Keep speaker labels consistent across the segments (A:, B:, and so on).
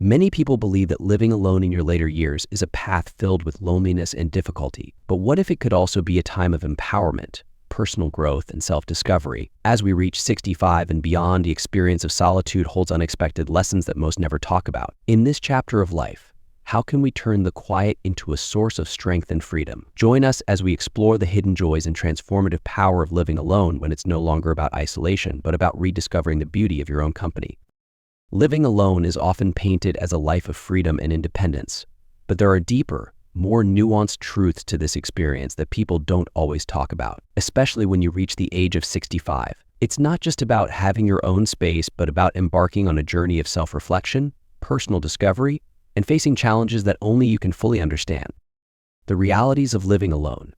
A: Many people believe that living alone in your later years is a path filled with loneliness and difficulty. But what if it could also be a time of empowerment, personal growth, and self-discovery? As we reach 65 and beyond, the experience of solitude holds unexpected lessons that most never talk about. In this chapter of life, how can we turn the quiet into a source of strength and freedom? Join us as we explore the hidden joys and transformative power of living alone when it's no longer about isolation, but about rediscovering the beauty of your own company. Living alone is often painted as a life of freedom and independence, but there are deeper, more nuanced truths to this experience that people don't always talk about, especially when you reach the age of 65. It's not just about having your own space, but about embarking on a journey of self-reflection, personal discovery, and facing challenges that only you can fully understand. The realities of living alone.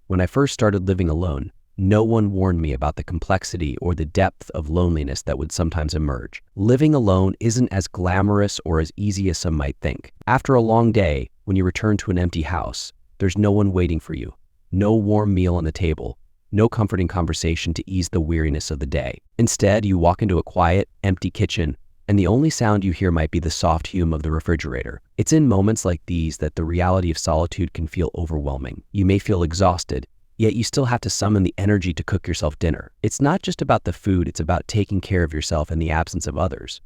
A: When I first started living alone, no one warned me about the complexity or the depth of loneliness that would sometimes emerge. Living alone isn't as glamorous or as easy as some might think. After a long day, when you return to an empty house, there's no one waiting for you, no warm meal on the table, no comforting conversation to ease the weariness of the day. Instead, you walk into a quiet, empty kitchen, and the only sound you hear might be the soft hum of the refrigerator. It's in moments like these that the reality of solitude can feel overwhelming. You may feel exhausted, yet you still have to summon the energy to cook yourself dinner. It's not just about the food, it's about taking care of yourself in the absence of others.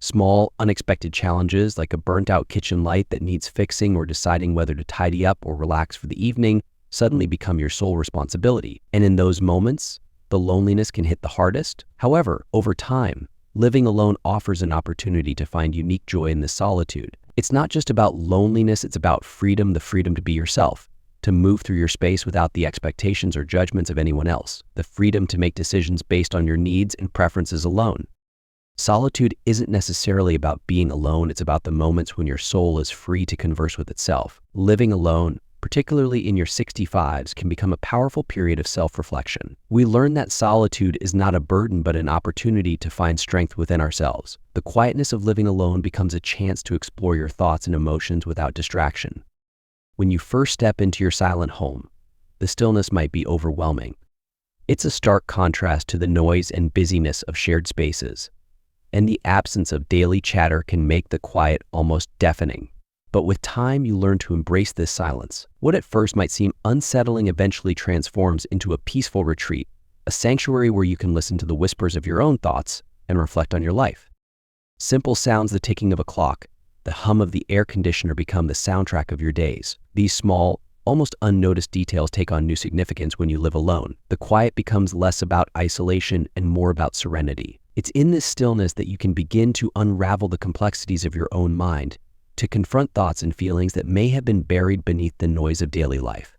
A: Small, unexpected challenges like a burnt-out kitchen light that needs fixing or deciding whether to tidy up or relax for the evening suddenly become your sole responsibility. And in those moments, the loneliness can hit the hardest. However, over time, living alone offers an opportunity to find unique joy in this solitude. It's not just about loneliness, it's about freedom, the freedom to be yourself, to move through your space without the expectations or judgments of anyone else, the freedom to make decisions based on your needs and preferences alone. Solitude isn't necessarily about being alone, it's about the moments when your soul is free to converse with itself. Living alone, particularly in your 65s, can become a powerful period of self-reflection. We learn that solitude is not a burden but an opportunity to find strength within ourselves. The quietness of living alone becomes a chance to explore your thoughts and emotions without distraction. When you first step into your silent home, the stillness might be overwhelming. It's a stark contrast to the noise and busyness of shared spaces, and the absence of daily chatter can make the quiet almost deafening. But with time, you learn to embrace this silence. What at first might seem unsettling eventually transforms into a peaceful retreat, a sanctuary where you can listen to the whispers of your own thoughts and reflect on your life. Simple sounds, the ticking of a clock, the hum of the air conditioner become the soundtrack of your days. These small, almost unnoticed details take on new significance when you live alone. The quiet becomes less about isolation and more about serenity. It's in this stillness that you can begin to unravel the complexities of your own mind, to confront thoughts and feelings that may have been buried beneath the noise of daily life.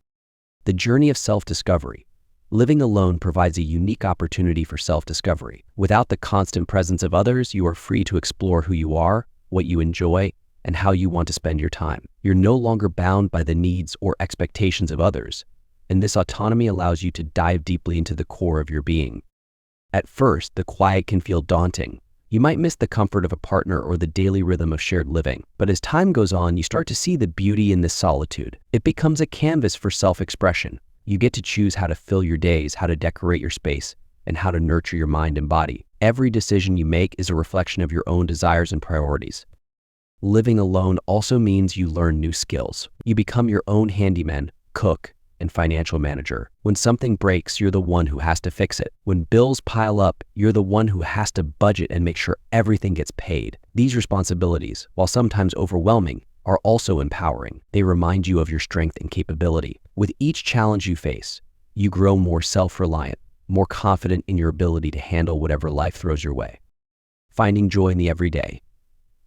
A: The journey of self-discovery. Living alone provides a unique opportunity for self-discovery. Without the constant presence of others, you are free to explore who you are, what you enjoy, and how you want to spend your time. You're no longer bound by the needs or expectations of others, and this autonomy allows you to dive deeply into the core of your being. At first, the quiet can feel daunting. You might miss the comfort of a partner or the daily rhythm of shared living. But as time goes on, you start to see the beauty in this solitude. It becomes a canvas for self-expression. You get to choose how to fill your days, how to decorate your space, and how to nurture your mind and body. Every decision you make is a reflection of your own desires and priorities. Living alone also means you learn new skills. You become your own handyman, cook, and financial manager. When something breaks, you're the one who has to fix it. When bills pile up, you're the one who has to budget and make sure everything gets paid. These responsibilities, while sometimes overwhelming, are also empowering. They remind you of your strength and capability. With each challenge you face, you grow more self-reliant, more confident in your ability to handle whatever life throws your way. Finding joy in the everyday.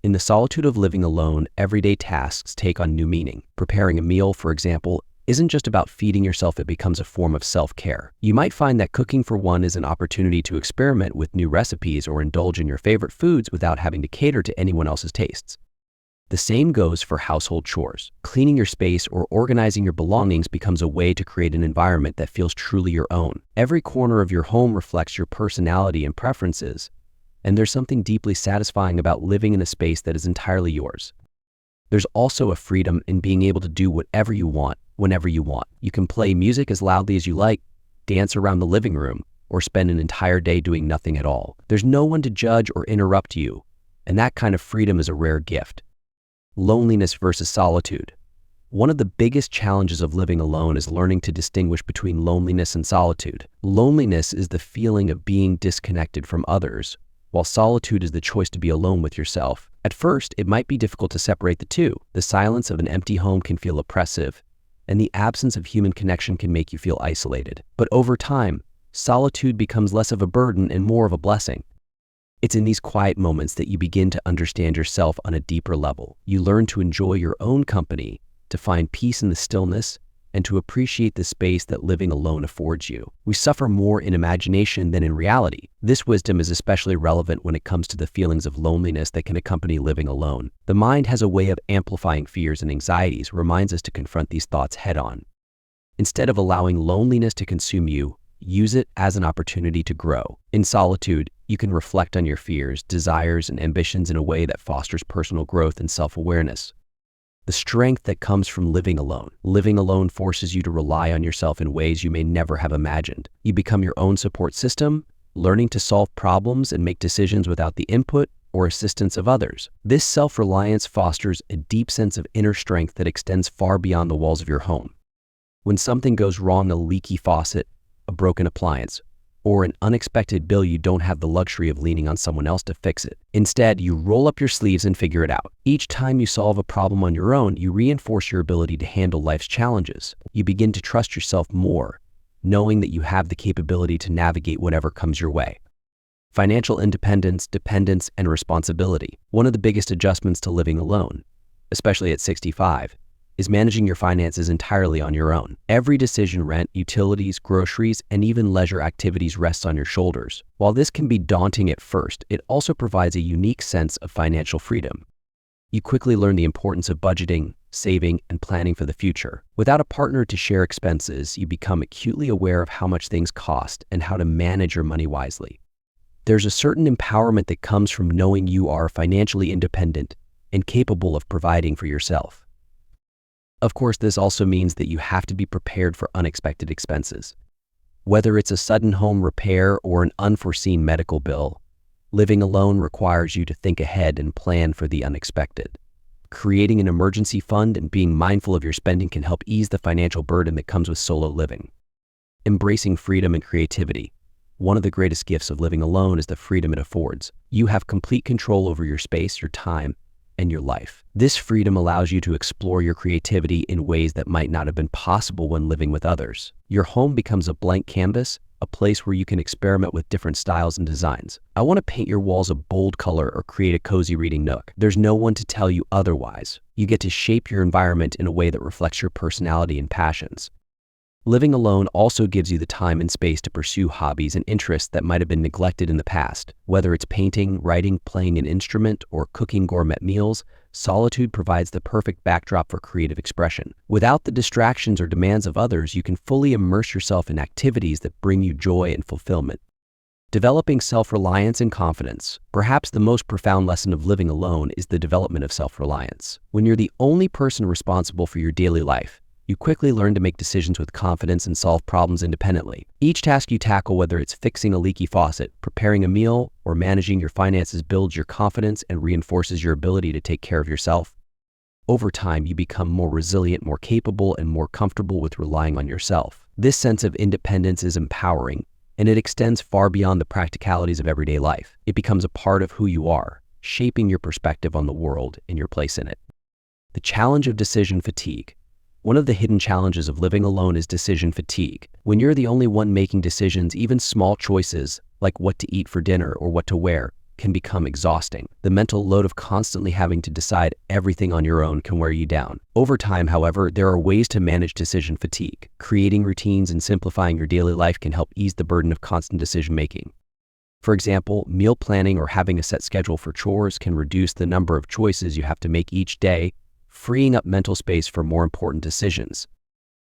A: In the solitude of living alone, everyday tasks take on new meaning. Preparing a meal, for example, isn't just about feeding yourself, it becomes a form of self-care. You might find that cooking for one is an opportunity to experiment with new recipes or indulge in your favorite foods without having to cater to anyone else's tastes. The same goes for household chores. Cleaning your space or organizing your belongings becomes a way to create an environment that feels truly your own. Every corner of your home reflects your personality and preferences, and there's something deeply satisfying about living in a space that is entirely yours. There's also a freedom in being able to do whatever you want, whenever you want. You can play music as loudly as you like, dance around the living room, or spend an entire day doing nothing at all. There's no one to judge or interrupt you, and that kind of freedom is a rare gift. Loneliness versus solitude. One of the biggest challenges of living alone is learning to distinguish between loneliness and solitude. Loneliness is the feeling of being disconnected from others, while solitude is the choice to be alone with yourself. At first, it might be difficult to separate the two. The silence of an empty home can feel oppressive, and the absence of human connection can make you feel isolated. But over time, solitude becomes less of a burden and more of a blessing. It's in these quiet moments that you begin to understand yourself on a deeper level. You learn to enjoy your own company, to find peace in the stillness, and to appreciate the space that living alone affords you. We suffer more in imagination than in reality. This wisdom is especially relevant when it comes to the feelings of loneliness that can accompany living alone. The mind has a way of amplifying fears and anxieties, reminds us to confront these thoughts head-on. Instead of allowing loneliness to consume you, use it as an opportunity to grow. In solitude, you can reflect on your fears, desires, and ambitions in a way that fosters personal growth and self-awareness. The strength that comes from living alone. Living alone forces you to rely on yourself in ways you may never have imagined. You become your own support system, learning to solve problems and make decisions without the input or assistance of others. This self-reliance fosters a deep sense of inner strength that extends far beyond the walls of your home. When something goes wrong, a leaky faucet, a broken appliance, or an unexpected bill, you don't have the luxury of leaning on someone else to fix it. Instead, you roll up your sleeves and figure it out. Each time you solve a problem on your own, you reinforce your ability to handle life's challenges. You begin to trust yourself more, knowing that you have the capability to navigate whatever comes your way. Financial independence, dependence, and responsibility. One of the biggest adjustments to living alone, especially at 65, is managing your finances entirely on your own. Every decision, rent, utilities, groceries, and even leisure activities rests on your shoulders. While this can be daunting at first, it also provides a unique sense of financial freedom. You quickly learn the importance of budgeting, saving, and planning for the future. Without a partner to share expenses, you become acutely aware of how much things cost and how to manage your money wisely. There's a certain empowerment that comes from knowing you are financially independent and capable of providing for yourself. Of course, this also means that you have to be prepared for unexpected expenses. Whether it's a sudden home repair or an unforeseen medical bill, living alone requires you to think ahead and plan for the unexpected. Creating an emergency fund and being mindful of your spending can help ease the financial burden that comes with solo living. Embracing freedom and creativity. One of the greatest gifts of living alone is the freedom it affords. You have complete control over your space, your time, and your life. This freedom allows you to explore your creativity in ways that might not have been possible when living with others. Your home becomes a blank canvas, a place where you can experiment with different styles and designs. I want to paint your walls a bold color or create a cozy reading nook. There's no one to tell you otherwise. You get to shape your environment in a way that reflects your personality and passions. Living alone also gives you the time and space to pursue hobbies and interests that might have been neglected in the past. Whether it's painting, writing, playing an instrument, or cooking gourmet meals, solitude provides the perfect backdrop for creative expression. Without the distractions or demands of others, you can fully immerse yourself in activities that bring you joy and fulfillment. Developing self-reliance and confidence. Perhaps the most profound lesson of living alone is the development of self-reliance. When you're the only person responsible for your daily life, you quickly learn to make decisions with confidence and solve problems independently. Each task you tackle, whether it's fixing a leaky faucet, preparing a meal, or managing your finances, builds your confidence and reinforces your ability to take care of yourself. Over time, you become more resilient, more capable, and more comfortable with relying on yourself. This sense of independence is empowering, and it extends far beyond the practicalities of everyday life. It becomes a part of who you are, shaping your perspective on the world and your place in it. The challenge of decision fatigue. One of the hidden challenges of living alone is decision fatigue. When you're the only one making decisions, even small choices like what to eat for dinner or what to wear can become exhausting. The mental load of constantly having to decide everything on your own can wear you down. Over time, however, there are ways to manage decision fatigue. Creating routines and simplifying your daily life can help ease the burden of constant decision-making. For example, meal planning or having a set schedule for chores can reduce the number of choices you have to make each day, freeing up mental space for more important decisions.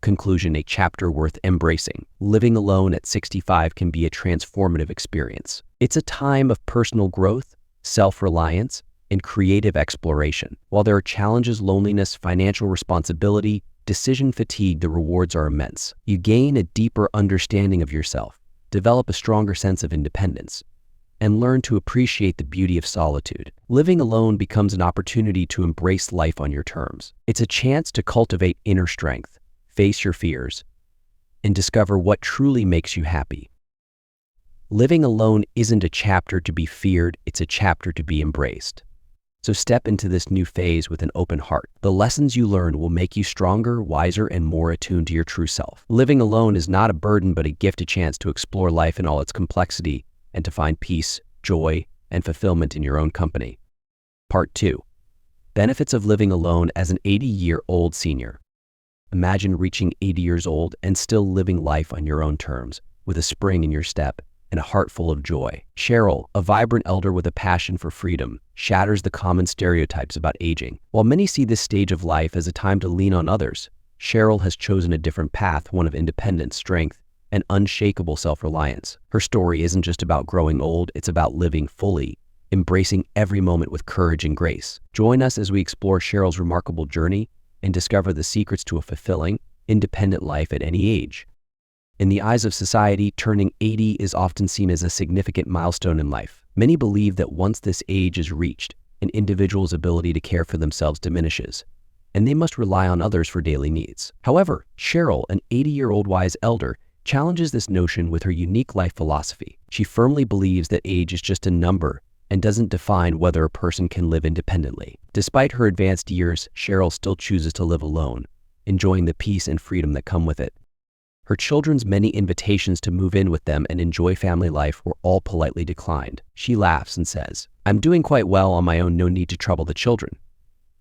A: Conclusion: a chapter worth embracing. Living alone at 65 can be a transformative experience. It's a time of personal growth, self-reliance, and creative exploration. While there are challenges, loneliness, financial responsibility, decision fatigue, the rewards are immense. You gain a deeper understanding of yourself, develop a stronger sense of independence, and learn to appreciate the beauty of solitude. Living alone becomes an opportunity to embrace life on your terms. It's a chance to cultivate inner strength, face your fears, and discover what truly makes you happy. Living alone isn't a chapter to be feared, it's a chapter to be embraced. So step into this new phase with an open heart. The lessons you learn will make you stronger, wiser, and more attuned to your true self. Living alone is not a burden, but a gift, a chance to explore life in all its complexity and to find peace, joy, and fulfillment in your own company. Part 2. Benefits of living alone as an 80-year-old senior. Imagine reaching 80 years old and still living life on your own terms, with a spring in your step and a heart full of joy. Cheryl, a vibrant elder with a passion for freedom, shatters the common stereotypes about aging. While many see this stage of life as a time to lean on others, Cheryl has chosen a different path, one of independence, strength, and unshakable self-reliance. Her story isn't just about growing old, it's about living fully, embracing every moment with courage and grace. Join us as we explore Cheryl's remarkable journey and discover the secrets to a fulfilling, independent life at any age. In the eyes of society, turning 80 is often seen as a significant milestone in life. Many believe that once this age is reached, an individual's ability to care for themselves diminishes, and they must rely on others for daily needs. However, Cheryl, an 80-year-old wise elder, challenges this notion with her unique life philosophy. She firmly believes that age is just a number and doesn't define whether a person can live independently. Despite her advanced years, Cheryl still chooses to live alone, enjoying the peace and freedom that come with it. Her children's many invitations to move in with them and enjoy family life were all politely declined. She laughs and says, "I'm doing quite well on my own, no need to trouble the children.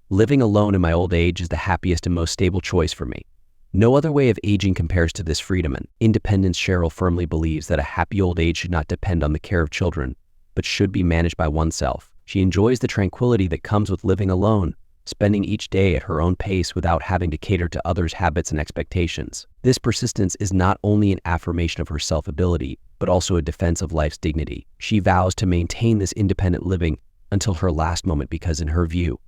A: Living alone in my old age is the happiest and most stable choice for me." No other way of aging compares to this freedom and independence. Cheryl firmly believes that a happy old age should not depend on the care of children, but should be managed by oneself. She enjoys the tranquility that comes with living alone, spending each day at her own pace without having to cater to others' habits and expectations. This persistence is not only an affirmation of her self-ability, but also a defense of life's dignity. She vows to maintain this independent living until her last moment because, in her view,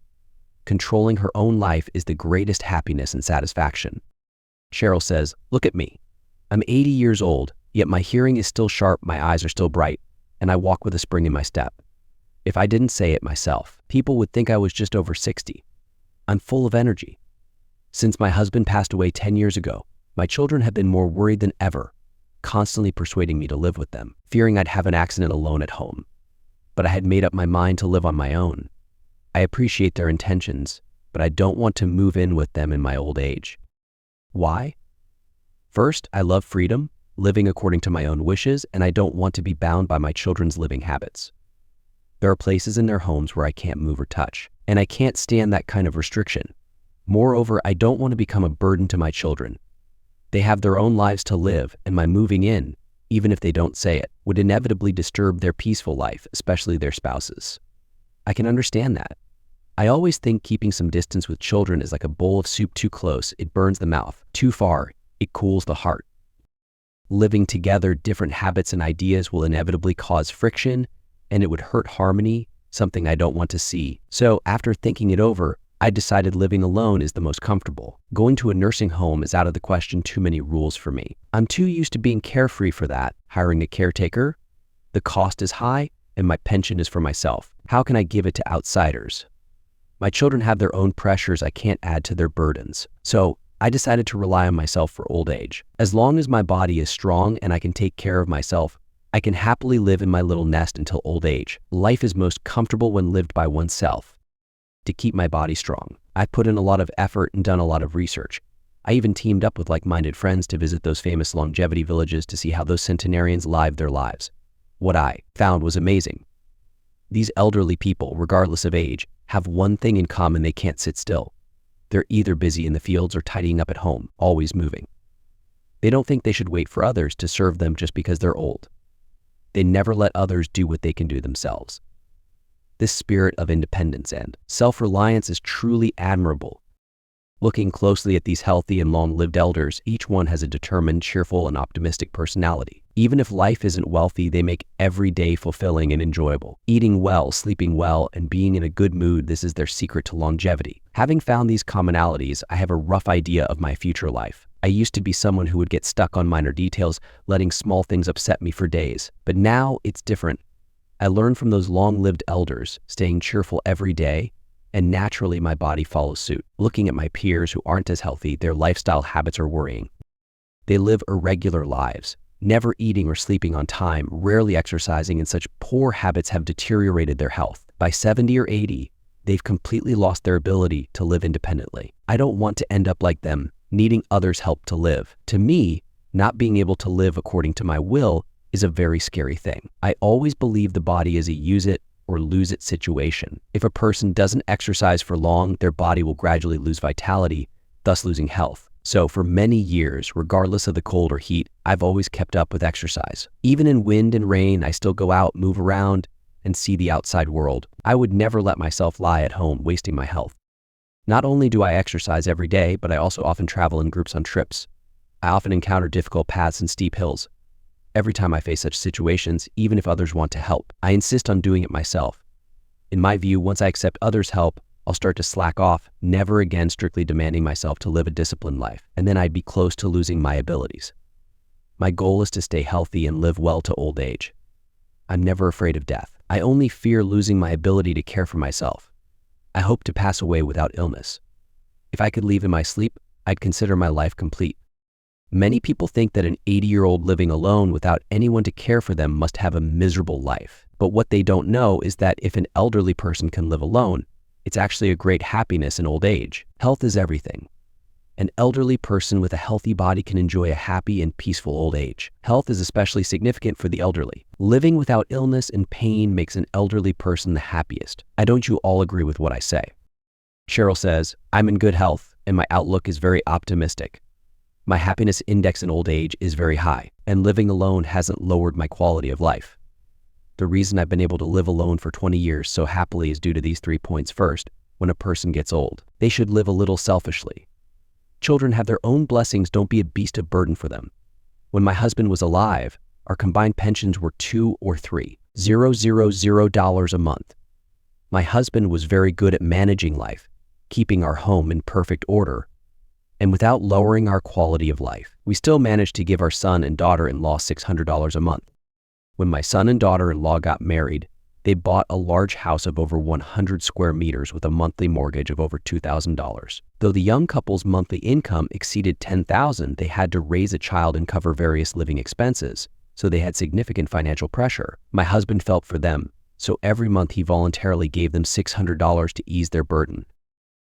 A: controlling her own life is the greatest happiness and satisfaction. Cheryl says, "Look at me. I'm 80 years old, yet my hearing is still sharp, my eyes are still bright, and I walk with a spring in my step. If I didn't say it myself, people would think I was just over 60. I'm full of energy. Since my husband passed away 10 years ago, my children have been more worried than ever, constantly persuading me to live with them, fearing I'd have an accident alone at home. But I had made up my mind to live on my own. I appreciate their intentions, but I don't want to move in with them in my old age. Why? First, I love freedom, living according to my own wishes, and I don't want to be bound by my children's living habits. There are places in their homes where I can't move or touch, and I can't stand that kind of restriction. Moreover, I don't want to become a burden to my children. They have their own lives to live, and my moving in, even if they don't say it, would inevitably disturb their peaceful life, especially their spouses. I can understand that. I always think keeping some distance with children is like a bowl of soup. Too close, it burns the mouth. Too far, it cools the heart. Living together, different habits and ideas will inevitably cause friction, and it would hurt harmony, something I don't want to see. So after thinking it over, I decided living alone is the most comfortable. Going to a nursing home is out of the question. Too many rules for me. I'm too used to being carefree for that. Hiring a caretaker? The cost is high, and my pension is for myself. How can I give it to outsiders? My children have their own pressures. I can't add to their burdens. So I decided to rely on myself for old age. As long as my body is strong and I can take care of myself, I can happily live in my little nest until old age. Life is most comfortable when lived by oneself. To keep my body strong, I've put in a lot of effort and done a lot of research. I even teamed up with like-minded friends to visit those famous longevity villages to see how those centenarians lived their lives. What I found was amazing. These elderly people, regardless of age, have one thing in common: they can't sit still. They're either busy in the fields or tidying up at home, always moving. They don't think they should wait for others to serve them just because they're old. They never let others do what they can do themselves. This spirit of independence and self-reliance is truly admirable. Looking closely at these healthy and long-lived elders, each one has a determined, cheerful, and optimistic personality. Even if life isn't wealthy, they make every day fulfilling and enjoyable. Eating well, sleeping well, and being in a good mood, this is their secret to longevity. Having found these commonalities, I have a rough idea of my future life. I used to be someone who would get stuck on minor details, letting small things upset me for days. But now it's different. I learn from those long-lived elders, staying cheerful every day, and naturally my body follows suit. Looking at my peers who aren't as healthy, their lifestyle habits are worrying. They live irregular lives, never eating or sleeping on time, rarely exercising, and such poor habits have deteriorated their health. By 70 or 80, they've completely lost their ability to live independently. I don't want to end up like them, needing others' help to live. To me, not being able to live according to my will is a very scary thing. I always believe the body is a use it or lose it situation. If a person doesn't exercise for long, their body will gradually lose vitality, thus losing health. So for many years, regardless of the cold or heat, I've always kept up with exercise. Even in wind and rain, I still go out, move around, and see the outside world. I would never let myself lie at home, wasting my health. Not only do I exercise every day, but I also often travel in groups on trips. I often encounter difficult paths and steep hills. Every time I face such situations, even if others want to help, I insist on doing it myself. In my view, once I accept others' help, I'll start to slack off, never again strictly demanding myself to live a disciplined life, and then I'd be close to losing my abilities. My goal is to stay healthy and live well to old age. I'm never afraid of death. I only fear losing my ability to care for myself. I hope to pass away without illness. If I could leave in my sleep, I'd consider my life complete. Many people think that an 80-year-old living alone without anyone to care for them must have a miserable life. But what they don't know is that if an elderly person can live alone, it's actually a great happiness in old age. Health is everything. An elderly person with a healthy body can enjoy a happy and peaceful old age. Health is especially significant for the elderly. Living without illness and pain makes an elderly person the happiest. Don't you all agree with what I say? Cheryl says, I'm in good health and my outlook is very optimistic. My happiness index in old age is very high, and living alone hasn't lowered my quality of life. The reason I've been able to live alone for 20 years so happily is due to these 3 points. First, when a person gets old, they should live a little selfishly. Children have their own blessings, don't be a beast of burden for them. When my husband was alive, our combined pensions were $2 or $3,000 a month. My husband was very good at managing life, keeping our home in perfect order, and without lowering our quality of life. We still managed to give our son and daughter-in-law $600 a month. When my son and daughter-in-law got married, they bought a large house of over 100 square meters with a monthly mortgage of over $2,000. Though the young couple's monthly income exceeded $10,000, they had to raise a child and cover various living expenses, so they had significant financial pressure. My husband felt for them, so every month he voluntarily gave them $600 to ease their burden.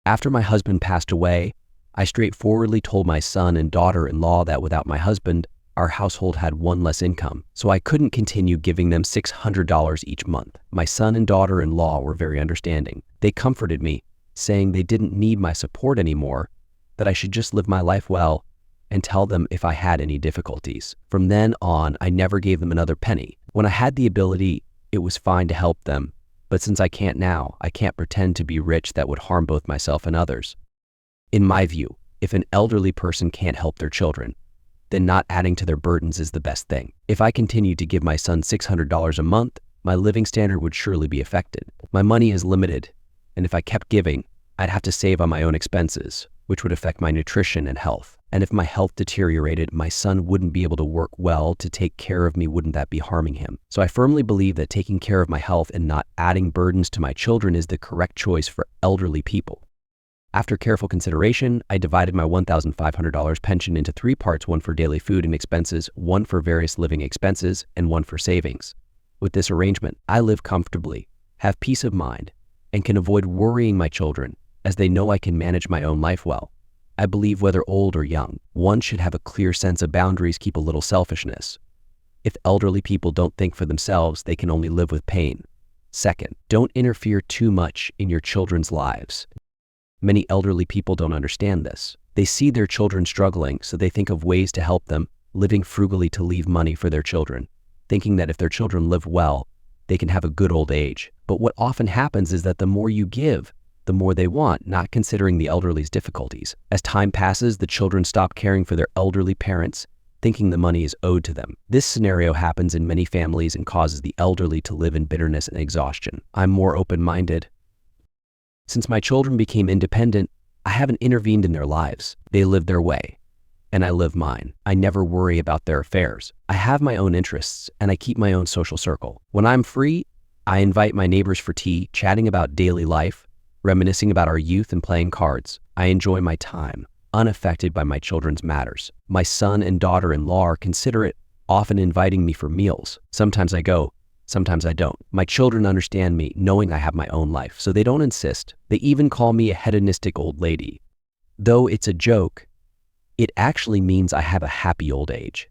A: After my husband passed away, I straightforwardly told my son and daughter-in-law that without my husband, our household had one less income, so I couldn't continue giving them $600 each month. My son and daughter-in-law were very understanding. They comforted me, saying they didn't need my support anymore, that I should just live my life well and tell them if I had any difficulties. From then on, I never gave them another penny. When I had the ability, it was fine to help them, but since I can't now, I can't pretend to be rich that would harm both myself and others. In my view, if an elderly person can't help their children, then not adding to their burdens is the best thing. If I continued to give my son $600 a month, my living standard would surely be affected. My money is limited, and if I kept giving, I'd have to save on my own expenses, which would affect my nutrition and health. And if my health deteriorated, my son wouldn't be able to work well to take care of me. Wouldn't that be harming him? So I firmly believe that taking care of my health and not adding burdens to my children is the correct choice for elderly people. After careful consideration, I divided my $1,500 pension into 3 parts, one for daily food and expenses, one for various living expenses, and one for savings. With this arrangement, I live comfortably, have peace of mind, and can avoid worrying my children, as they know I can manage my own life well. I believe whether old or young, one should have a clear sense of boundaries, keep a little selfishness. If elderly people don't think for themselves, they can only live with pain. Second, don't interfere too much in your children's lives. Many elderly people don't understand this. They see their children struggling, so they think of ways to help them, living frugally to leave money for their children, thinking that if their children live well, they can have a good old age. But what often happens is that the more you give, the more they want, not considering the elderly's difficulties. As time passes, the children stop caring for their elderly parents, thinking the money is owed to them. This scenario happens in many families and causes the elderly to live in bitterness and exhaustion. I'm more open-minded. Since my children became independent, I haven't intervened in their lives. They live their way, and I live mine. I never worry about their affairs. I have my own interests, and I keep my own social circle. When I'm free, I invite my neighbors for tea, chatting about daily life, reminiscing about our youth and playing cards. I enjoy my time, unaffected by my children's matters. My son and daughter-in-law are considerate, often inviting me for meals. Sometimes I go, sometimes I don't. My children understand me, knowing I have my own life, so they don't insist. They even call me a hedonistic old lady. Though it's a joke, it actually means I have a happy old age.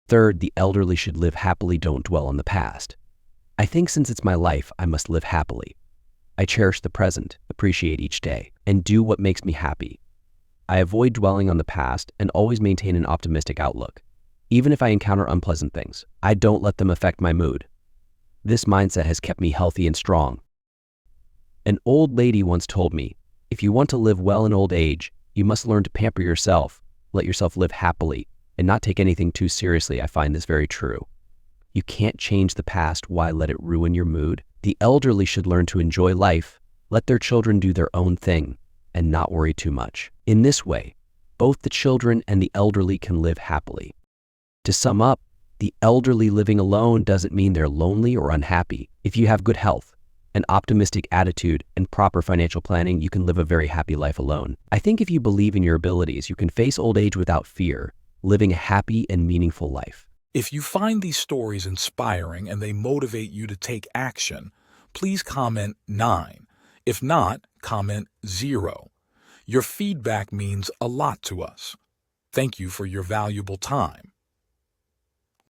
A: Third, the elderly should live happily, don't dwell on the past. I think since it's my life, I must live happily. I cherish the present, appreciate each day, and do what makes me happy. I avoid dwelling on the past and always maintain an optimistic outlook. Even if I encounter unpleasant things, I don't let them affect my mood. This mindset has kept me healthy and strong. An old lady once told me, if you want to live well in old age, you must learn to pamper yourself, let yourself live happily, and not take anything too seriously. I find this very true. You can't change the past. Why let it ruin your mood? The elderly should learn to enjoy life, let their children do their own thing, and not worry too much. In this way, both the children and the elderly can live happily. To sum up, the elderly living alone doesn't mean they're lonely or unhappy. If you have good health, an optimistic attitude, and proper financial planning, you can live a very happy life alone. I think if you believe in your abilities, you can face old age without fear, living a happy and meaningful life.
B: If you find these stories inspiring and they motivate you to take action, please comment 9. If not, comment 0. Your feedback means a lot to us. Thank you for your valuable time.